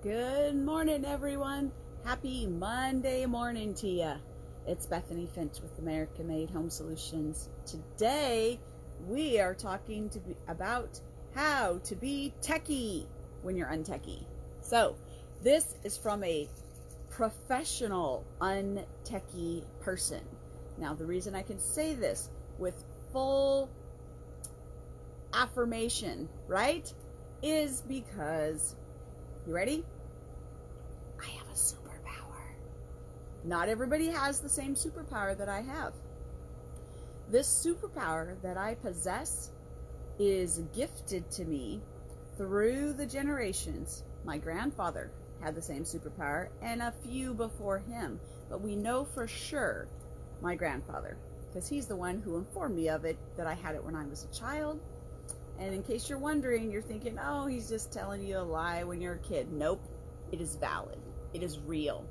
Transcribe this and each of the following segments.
Good morning, everyone. Happy Monday morning to you. It's Bethany Finch with American Made Home Solutions. Today, we are talking about how to be techie when you're untechy. So, this is from a professional untechy person. Now, the reason I can say this with full affirmation, right, is because, you ready? I have a superpower. Not everybody has the same superpower that I have. This superpower that I possess is gifted to me through the generations. My grandfather had the same superpower and a few before him, but we know for sure my grandfather, because he's the one who informed me of it, that I had it when I was a child. And in case you're wondering, you're thinking, oh, he's just telling you a lie when you're a kid. Nope, it is valid. It is real.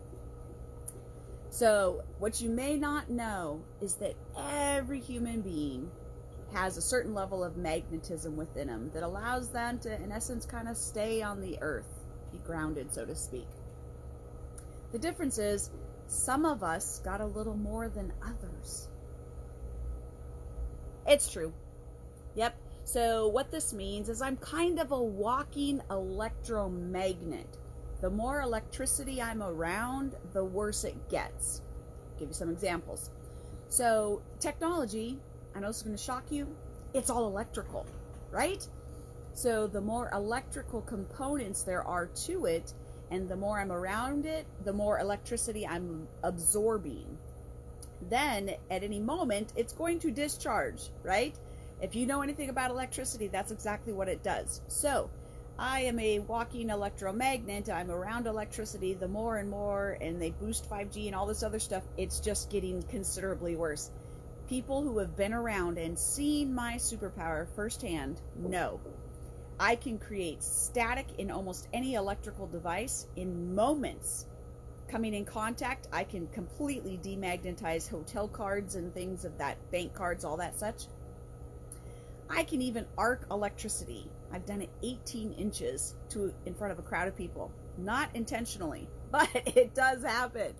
So what you may not know is that every human being has a certain level of magnetism within them that allows them to, in essence, kind of stay on the earth, be grounded, so to speak. The difference is some of us got a little more than others. It's true. Yep. So what this means is I'm kind of a walking electromagnet. The more electricity I'm around, the worse it gets. I'll give you some examples. So technology, I know this is going to shock you, it's all electrical, right? So the more electrical components there are to it, and the more I'm around it, the more electricity I'm absorbing. Then at any moment, it's going to discharge, right? If you know anything about electricity, that's exactly what it does. So I am a walking electromagnet. I'm around electricity the more and more, and they boost 5G and all this other stuff. It's just getting considerably worse. People who have been around and seen my superpower firsthand know I can create static in almost any electrical device in moments. Coming in contact, I can completely demagnetize hotel cards and things of that, bank cards, all that such. I can even arc electricity. I've done it 18 inches in front of a crowd of people. Not intentionally, but it does happen.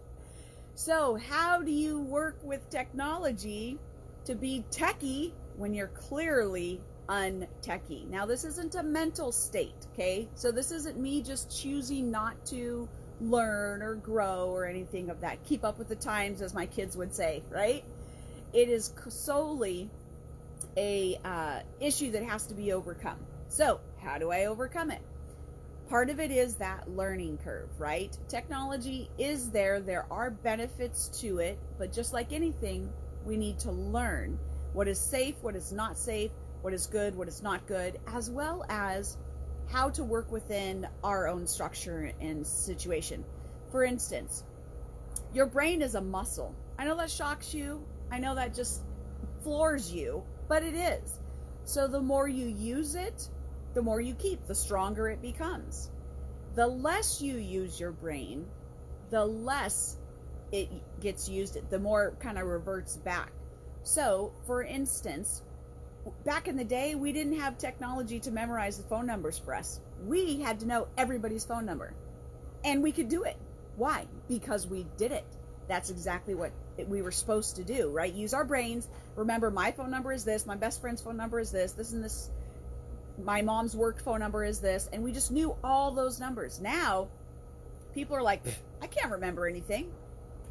So how do you work with technology to be techie when you're clearly untechy? Now, this isn't a mental state, okay? So this isn't me just choosing not to learn or grow or anything of that. Keep up with the times, as my kids would say, right? It is solely a issue that has to be overcome. So how do I overcome it? Part of it is that learning curve, right? Technology is there are benefits to it, but just like anything, we need to learn what is safe, what is not safe, what is good, what is not good, as well as how to work within our own structure and situation. For instance, your brain is a muscle. I know that shocks you. I know that just floors you, but it is. So the more you use it, the more you keep, the stronger it becomes. The less you use your brain, the less it gets used, the more it kind of reverts back. So, for instance, back in the day, we didn't have technology to memorize the phone numbers for us. We had to know everybody's phone number. And we could do it. Why? Because we did it. That's exactly what we were supposed to do, right? Use our brains. Remember, my phone number is this, my best friend's phone number is this and this, my mom's work phone number is this, and we just knew all those numbers. Now, people are like, I can't remember anything,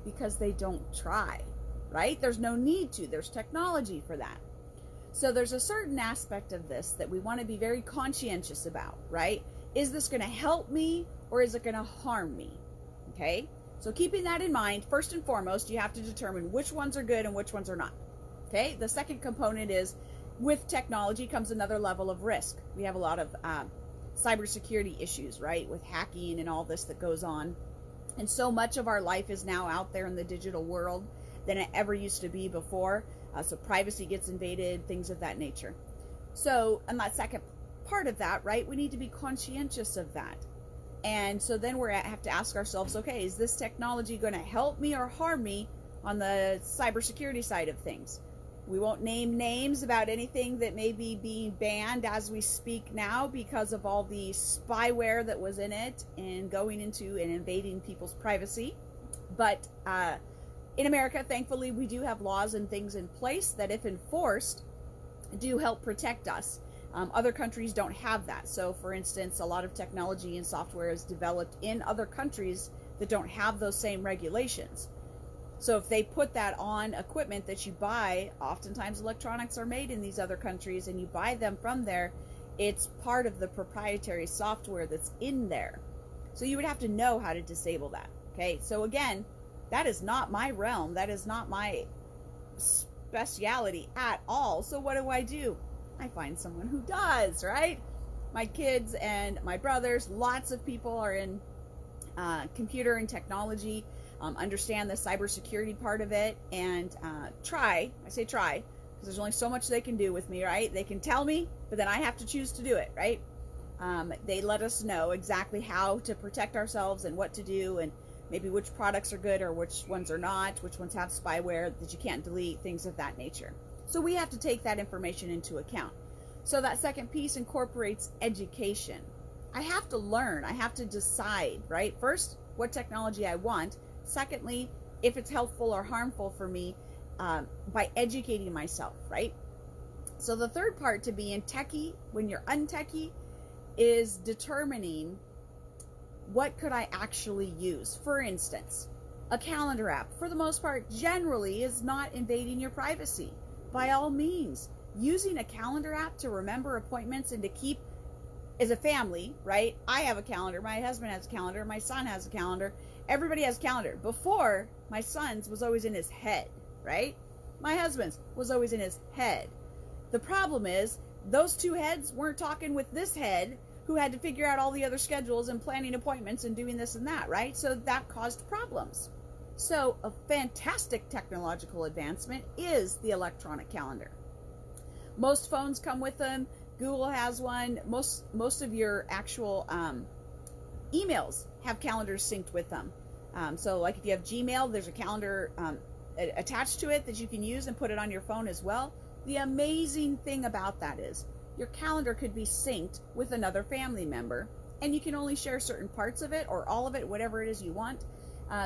because they don't try, right? There's no need to. There's technology for that. So there's a certain aspect of this that we want to be very conscientious about, right? Is this going to help me or is it going to harm me? Okay? So keeping that in mind, first and foremost, you have to determine which ones are good and which ones are not. Okay? The second component is, with technology comes another level of risk. We have a lot of cybersecurity issues, right? With hacking and all this that goes on. And so much of our life is now out there in the digital world than it ever used to be before. So privacy gets invaded, things of that nature. So, and that second part of that, right, we need to be conscientious of that. And so then we have to ask ourselves, okay, is this technology going to help me or harm me on the cybersecurity side of things? We won't name names about anything that may be being banned as we speak now because of all the spyware that was in it and going into and invading people's privacy. But in America, thankfully, we do have laws and things in place that, if enforced, do help protect us. Other countries don't have that. So, for instance, a lot of technology and software is developed in other countries that don't have those same regulations. So if they put that on equipment that you buy, oftentimes electronics are made in these other countries and you buy them from there, it's part of the proprietary software that's in there. So you would have to know how to disable that. Okay, so again, that is not my realm. That is not my speciality at all. So what do? I find someone who does, right? My kids and my brothers, lots of people are in computer and technology, understand the cybersecurity part of it, and I say try, because there's only so much they can do with me, right? They can tell me, but then I have to choose to do it, right? They let us know exactly how to protect ourselves and what to do, and maybe which products are good or which ones are not, which ones have spyware that you can't delete, things of that nature. So we have to take that information into account. So that second piece incorporates education. I have to learn, I have to decide, right? First, what technology I want. Secondly, if it's helpful or harmful for me, by educating myself, right? So the third part to being techie when you're untechie is determining what could I actually use. For instance, a calendar app, for the most part, generally is not invading your privacy. By all means, using a calendar app to remember appointments and to keep as a family, right? I have a calendar, my husband has a calendar, my son has a calendar, everybody has a calendar. Before, my son's was always in his head, right? My husband's was always in his head. The problem is, those two heads weren't talking with this head who had to figure out all the other schedules and planning appointments and doing this and that, right? So that caused problems. So a fantastic technological advancement is the electronic calendar. Most phones come with them. Google has one. Most of your actual emails have calendars synced with them. So like if you have Gmail, there's a calendar attached to it that you can use and put it on your phone as well. The amazing thing about that is your calendar could be synced with another family member, and you can only share certain parts of it or all of it, whatever it is you want,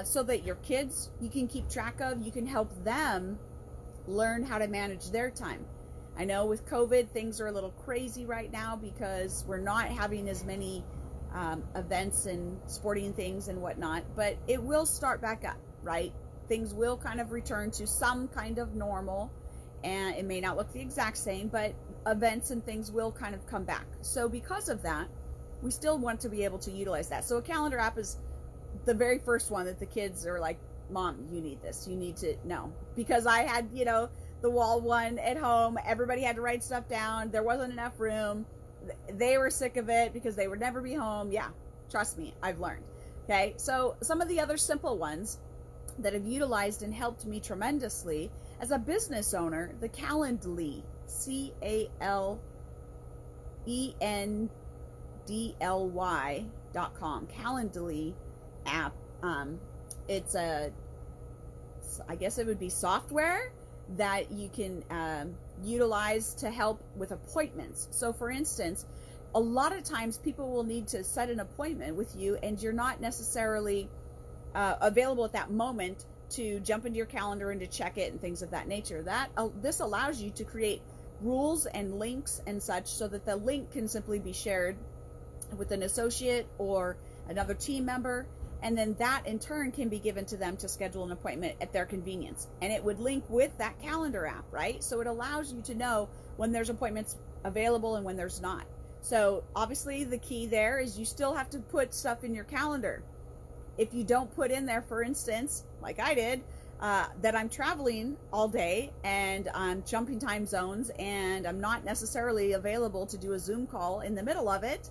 so that your kids, you can keep track of, you can help them learn how to manage their time. I know with COVID, things are a little crazy right now because we're not having as many events and sporting things and whatnot, but it will start back up, right? Things will kind of return to some kind of normal, and it may not look the exact same, but events and things will kind of come back. So because of that, we still want to be able to utilize that. So a calendar app is the very first one that the kids are like, Mom, you need this. You need to know. Because I had, the wall one at home. Everybody had to write stuff down. There wasn't enough room. They were sick of it because they would never be home. Yeah, trust me, I've learned. Okay, so some of the other simple ones that have utilized and helped me tremendously as a business owner, the Calendly, CALENDLY.com, Calendly app. It's I guess it would be software that you can utilize to help with appointments. So for instance, a lot of times people will need to set an appointment with you and you're not necessarily available at that moment to jump into your calendar and to check it and things of that nature. This allows you to create rules and links and such so that the link can simply be shared with an associate or another team member, and then that in turn can be given to them to schedule an appointment at their convenience. And it would link with that calendar app, right? So it allows you to know when there's appointments available and when there's not. So obviously the key there is you still have to put stuff in your calendar. If you don't put in there, for instance, like I did, that I'm traveling all day and I'm jumping time zones and I'm not necessarily available to do a Zoom call in the middle of it,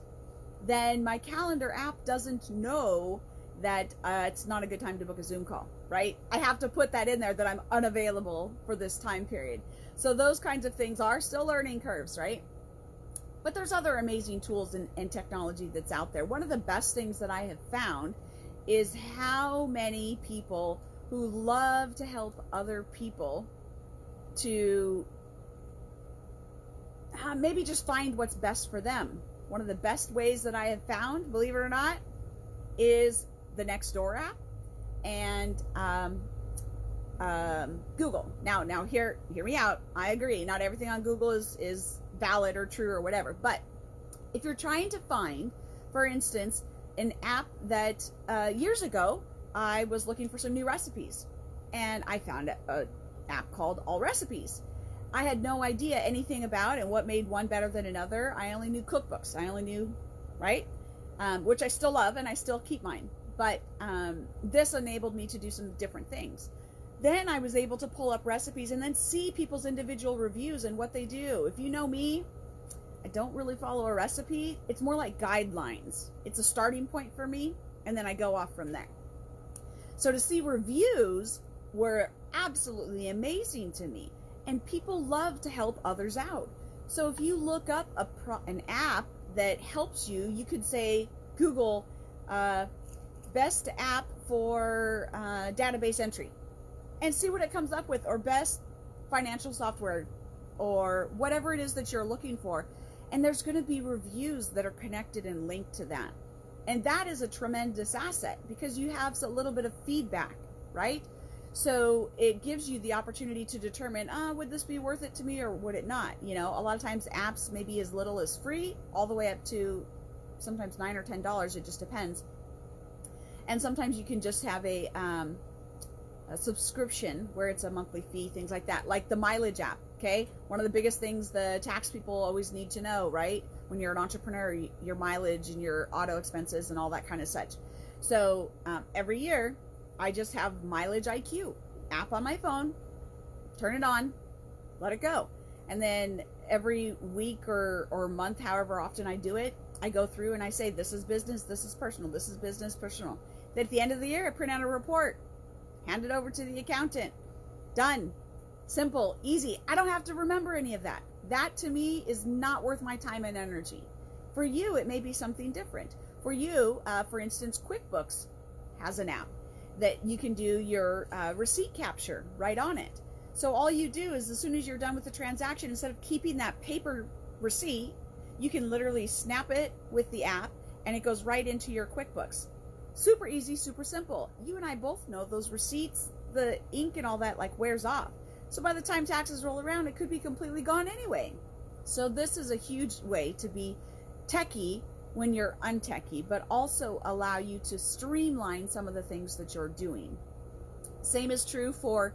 then my calendar app doesn't know that it's not a good time to book a Zoom call, right? I have to put that in there that I'm unavailable for this time period. So those kinds of things are still learning curves, right? But there's other amazing tools and technology that's out there. One of the best things that I have found is how many people who love to help other people to maybe just find what's best for them. One of the best ways that I have found, believe it or not, is the Nextdoor app and Google. Now hear me out. I agree. Not everything on Google is valid or true or whatever. But if you're trying to find, for instance, an app that years ago I was looking for some new recipes, and I found an app called All Recipes. I had no idea anything about and what made one better than another. I only knew cookbooks. I only knew, right? Which I still love and I still keep mine. But this enabled me to do some different things. Then I was able to pull up recipes and then see people's individual reviews and what they do. If you know me, I don't really follow a recipe. It's more like guidelines. It's a starting point for me, and then I go off from there. So to see reviews were absolutely amazing to me. And people love to help others out. So if you look up an app that helps you, you could say, Google, best app for database entry, and see what it comes up with, or best financial software, or whatever it is that you're looking for. And there's going to be reviews that are connected and linked to that. And that is a tremendous asset because you have a little bit of feedback, right? So it gives you the opportunity to determine, would this be worth it to me or would it not? You know, a lot of times apps may be as little as free all the way up to sometimes $9 or $10. It just depends. And sometimes you can just have a subscription where it's a monthly fee, things like that, like the mileage app. Okay, one of the biggest things the tax people always need to know, right? When you're an entrepreneur, your mileage and your auto expenses and all that kind of such. So every year, I just have Mileage IQ app on my phone, turn it on, let it go. And then every week or month, however often I do it, I go through and I say, this is business, this is personal, this is business, personal. Then at the end of the year, I print out a report, hand it over to the accountant. Done. Simple, easy. I don't have to remember any of that. That to me is not worth my time and energy. For you, it may be something different. For you, for instance, QuickBooks has an app that you can do your receipt capture right on it. So all you do is as soon as you're done with the transaction, instead of keeping that paper receipt, you can literally snap it with the app and it goes right into your QuickBooks. Super easy, super simple. You and I both know those receipts, the ink and all that like wears off. So by the time taxes roll around, it could be completely gone anyway. So this is a huge way to be techie when you're untechy, but also allow you to streamline some of the things that you're doing. Same is true for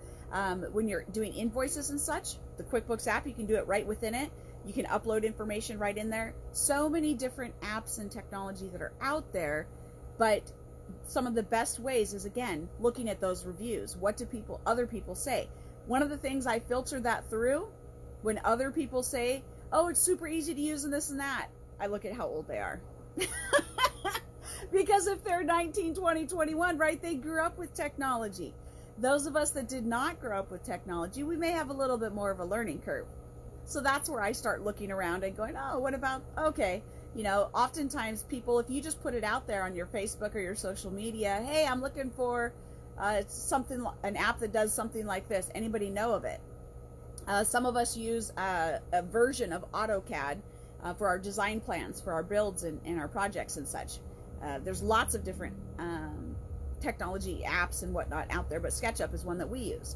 when you're doing invoices and such. The QuickBooks app, you can do it right within it. You can upload information right in there. So many different apps and technology that are out there, but some of the best ways is, again, looking at those reviews. What do other people say? One of the things I filter that through, when other people say, oh, it's super easy to use and this and that, I look at how old they are. Because if they're 19, 20, 21, right, they grew up with technology. Those of us that did not grow up with technology, we may have a little bit more of a learning curve. So that's where I start looking around and going, oh, what about, okay. You know, oftentimes people, if you just put it out there on your Facebook or your social media, hey, I'm looking for an app that does something like this. Anybody know of it? Some of us use a version of AutoCAD for our design plans, for our builds and our projects and such. There's lots of different technology apps and whatnot out there, but SketchUp is one that we use.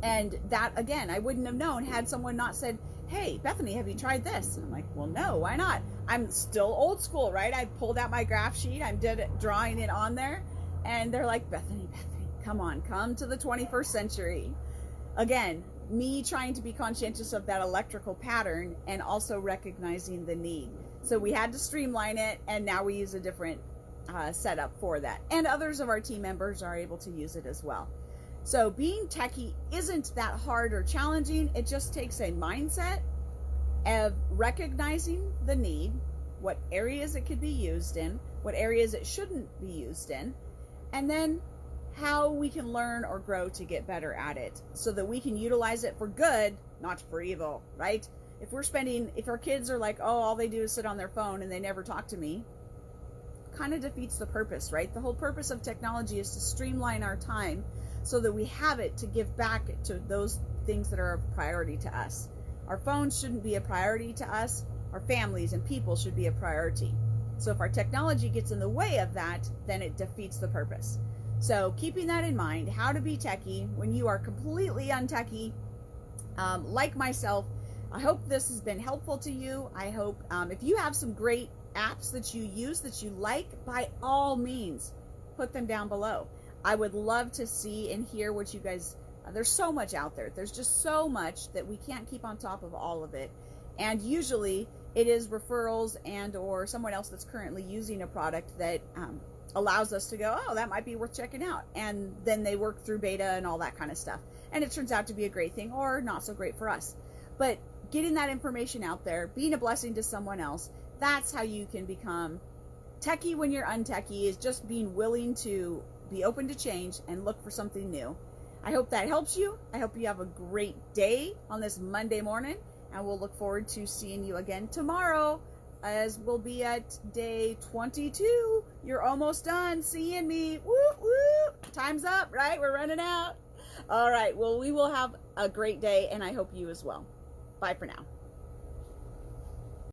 And that, again, I wouldn't have known had someone not said, hey, Bethany, have you tried this? And I'm like, well, no, why not? I'm still old school, right? I pulled out my graph sheet. I'm drawing it on there. And they're like, Bethany, come on, come to the 21st century. Again, me trying to be conscientious of that electrical pattern and also recognizing the need. So we had to streamline it, and now we use a different setup for that. And others of our team members are able to use it as well. So being techie isn't that hard or challenging. It just takes a mindset of recognizing the need, what areas it could be used in, what areas it shouldn't be used in, and then how we can learn or grow to get better at it so that we can utilize it for good, not for evil, right? If our kids are like, oh, all they do is sit on their phone and they never talk to me, kind of defeats the purpose, right? The whole purpose of technology is to streamline our time so that we have it to give back to those things that are a priority to us. Our phones shouldn't be a priority to us. Our families and people should be a priority. So if our technology gets in the way of that, then it defeats the purpose. So keeping that in mind, how to be techie when you are completely untechie, like myself. I hope this has been helpful to you. I hope if you have some great apps that you use that you like, by all means, put them down below. I would love to see and hear what you guys, there's so much out there. There's just so much that we can't keep on top of all of it. And usually it is referrals and or someone else that's currently using a product that allows us to go, oh, that might be worth checking out. And then they work through beta and all that kind of stuff. And it turns out to be a great thing or not so great for us. But getting that information out there, being a blessing to someone else, that's how you can become techie when you're untechie, is just being willing to be open to change and look for something new. I hope that helps you. I hope you have a great day on this Monday morning, and we'll look forward to seeing you again tomorrow, as we'll be at day 22. You're almost done seeing me. Woo, woo. Time's up, right? We're running out. All right. Well, we will have a great day, and I hope you as well. Bye for now.